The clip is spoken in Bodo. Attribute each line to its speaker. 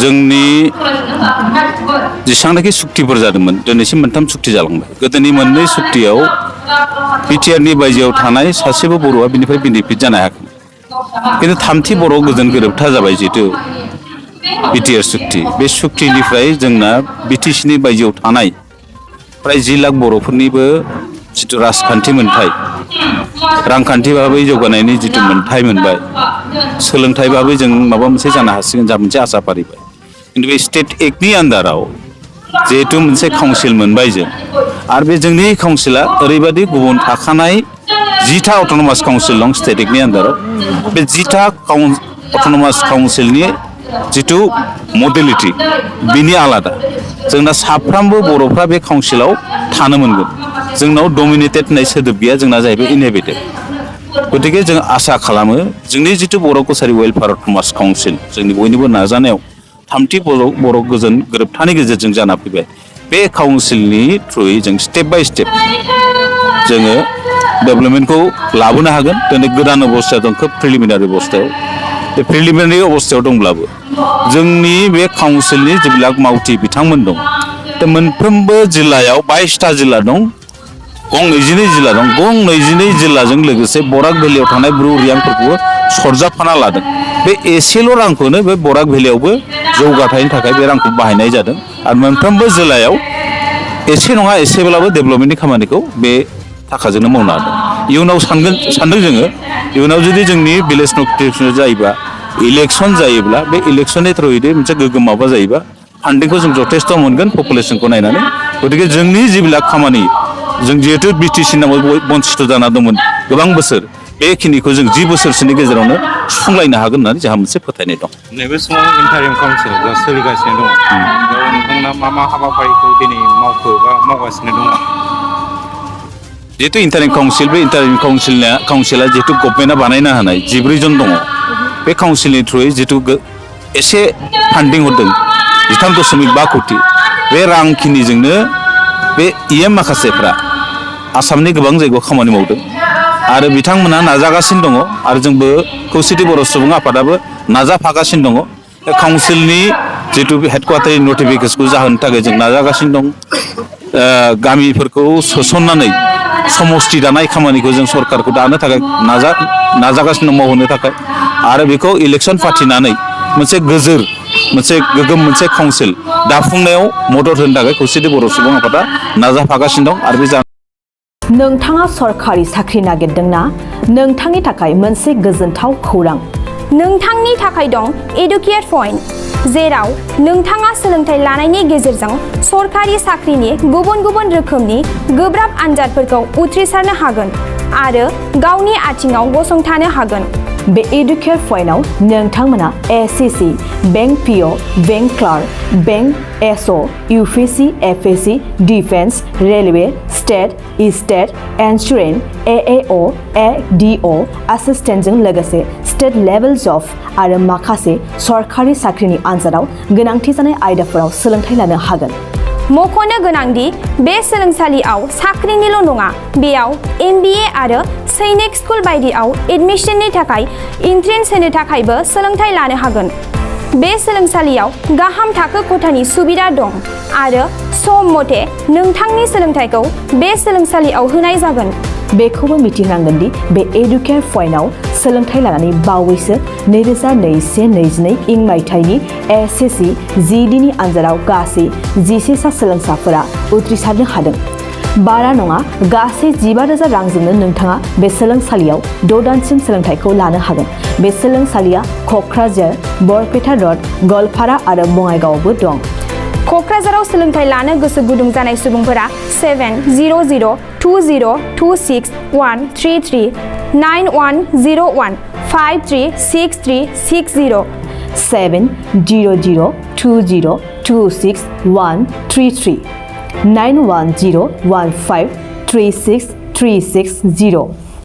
Speaker 1: जोंनि जेसेबांनाखि सुक्तिफोर जादोंमोन दिनैसिम मोनथाम सुक्ति जालांबाय गोदोनि मोननै सुक्तियाव बिटिआरनि बायजोआव थानाय सासेबो बर'आ बिनिफ्राय बेनिफिट जानो हायाखै खिन्थु थामथि बर' गोजोन गोरोबथा जाबाय जिहेतु बिटिआर सुक्ति बे सुक्तिनिफ्राय जोंना बिटिसिनि बायजोआव थानाय फ्राय 10 लाख बर'फोरनिबो जिथु राजखान्थि मोनथाय रांखान्थि भाबै जौगानायनि जिथु मोनथाय मोनबाय सोलोंथाइ भाबै जों माबा मोनसे जानो हासिगोन जा मोनसे आसा फारिबाय खिन्थु बे स्टेट एक्टनि आन्दाराव जिहेतु मोनसे काउन्सिल मोनबाय जों आरो बे जोंनि काउन्सिला ओरैबायदि गुबुन थाखानाय 10था अट'नमास काउन्सिल दं स्टेट एक्टनि आन्दाराव बे 10था अट'नमास काउन्सिलनि जिथु मडेलिटि बिनि आलादा जोंना साफ्रोमबो बर'फ्रा बे काउन्सिलाव थानो मोनगोन जोंनाव डमिनेटेड होननाय सोदोब गैया जोंना जाहैबाय इनहेबिटेड गतिके जों आसा खालामो जोंनि जिथु बर' कसारि वेलफेयार अट'नमास काउन्सिल जोंनि बयनिबो नाजानायाव थामथि बर' गोजोन गोरोबथानि गेजेरजों जाना फैबाय बे काउन्सिलनि थ्रुयै जों स्टेप बाय स्टेप जोङो डेभेलपमेन्टखौ लाबोनो हागोन दिनै गोदान अबस्थायाव दं खोब प्रिलिमिनारि अबस्थायाव बे प्रिलिमिनारि अबस्थायाव दंब्लाबो जोंनि बे काउन्सिलनि जेब्लाक मावथि बिथांमोन दं दा मोनफ्रोमबो जिल्लायाव 22टा जिल्ला दं गं 22 जिल्ला दं गं 22 जिल्लाजों लोगोसे बराक भेलियाव थानाय ब्रु रियांफोरखौबो सरजाबफाना लादों बे एसेल' रांखौनो बे बराक भेलियावबो जौगाथायनि थाखाय बे रांखौ बाहायनाय जादों आरो मोनफ्रोमबो जिल्लायाव एसे नङा एसेब्लाबो डेभेलपमेन्टनि खामानिखौ बे थाखाजोंनो मावनो हादों इयुनाव सानदों जोङो इयुनाव जुदि जोंनि भिलेज नटिफिकेसन जायोबा इलेक्सन जायोब्ला बे इलेक्सननि थ्रुयै मोनसे गोग्गोम माबा जायोबा फान्डिंखौ जों जथेस्थ' मोनगोन पपुलेसनखौ नायनानै गतिके जोंनि जिबिला खामानि जों जिहेतु बिटिसि नामाव बन्सित जाना दंमोन गोबां बोसोर बेखिनिखौ जों 10 बोसोरसोनि गेजेरावनो सुफुंलायनो हागोन होननानै जोंहा मोनसे फोथायनाय दं
Speaker 2: नैबे समाव इन्टारिम काउन्सिल जा सोलिगासिनो दङ बेयाव नोंथांमोना मा हाबाफारिखौ दिनै मावखो बा मावगासिनो दङ
Speaker 1: जिहेतु इन्टारिम काउन्सिल बे इन्टारिम काउन्सिला जिहेतु गभर्नमेन्टआ बानायना होनाय 14 जन दङ बे काउन्सिलनि थ्रुयै जिहेतु एसे फान्डिं हरदों 13.5 कोटि बे रांखिनिजोंनो बे इएम माखासेफ्रा आसामनि गोबां जायगायाव खामानि मावदों आरो बिथांमोना नाजागासिनो दङ आरो जोंबो खौसेथि बर' सुबुं आफादाबो नाजाफागासिनो दङ काउन्सिलनि जितु हेडक्वार्टारनि नटिफिकेसनखौ जाहोनो थाखाय जों नाजागासिनो दं गामिफोरखौ सोसननानै समष्टि दानाय खामानिखौ जों सरकारखौ दानो थाखाय नाजागासिनो दं मावहोनो थाखाय आरो बेखौ इलेक्सन फाथिनानै मोनसे गोग्गोम मोनसे काउन्सिल दाफुंनायाव मदद होनो थाखाय खौसेथि बर' सुबुं आफादा नाजाफागासिनो दं आरो बे
Speaker 3: नोंथाङा सरकारि साख्रि नागिरदोंना नोंथांनि थाखाय मोनसे गोजोनथाव खौरां
Speaker 4: नोंथांनि थाखाय दं एडुकेट पइन्ट जेराव नोंथाङा सोलोंथाइ लानायनि गेजेरजों सरकारि साख्रिनि गुबुन गुबुन रोखोमनि गोब्राब आनजादफोरखौ उथ्रिसारनो हागोन आरो गावनि आथिङाव गसंथानो हागोन बे एडुकेट पइन्टआव नोंथांमोना SSC bank PO bank clerk bank SO UPSC FSC defence railway state insurance AAO ADO एसिस्टेन्टजों लोगोसे स्टेट लेभेल जब आरो माखासे सरकारि साख्रिनि आनजादाव गोनांथि जानाय आयदाफोराव सोलोंथाइ लानो हागोन मख'नो गोनांदि बे सोलोंसालियाव साख्रिनिल' नङा बेयाव MBA आरो सैनिक स्कुल बायदियाव एडमिशननि थाखाय एन्ट्रेन्स होनो थाखायबो सोलोंथाइ लानो हागोन बे सोलोंसालियाव गाहाम थाखो खथानि सुबिदा दं आरो सम मथे नोंथांनि सोलोंथाइखौ बे सोलोंसालियाव होनाय जागोन
Speaker 3: बेखौबो मिथिनांगोन दि बे एडुकेट पइन्टआव सोलोंथाइ लानानै बावैसो 2021-22 मायथाइनि एसएससि जिडिनि आनजादाव गासै 11 सा सोलोंसाफोरा उथ्रिसारनो हादों बारा नङा गासै 15,000 रांजोंनो नोंथाङा बे सोलोंसालियाव 6 दानसिम सोलोंथाइखौ लानो हागोन बे सोलोंसालिया क'क्राझार बरपेटा रड गवालपारा आरो बङाइगावआवबो दं
Speaker 4: क'क्राझाराव सोलोंथाइ लानो गोसो गुदुं जानाय सुबुंफोरा 70020261133 9101 536360
Speaker 3: 70020261133 9101536360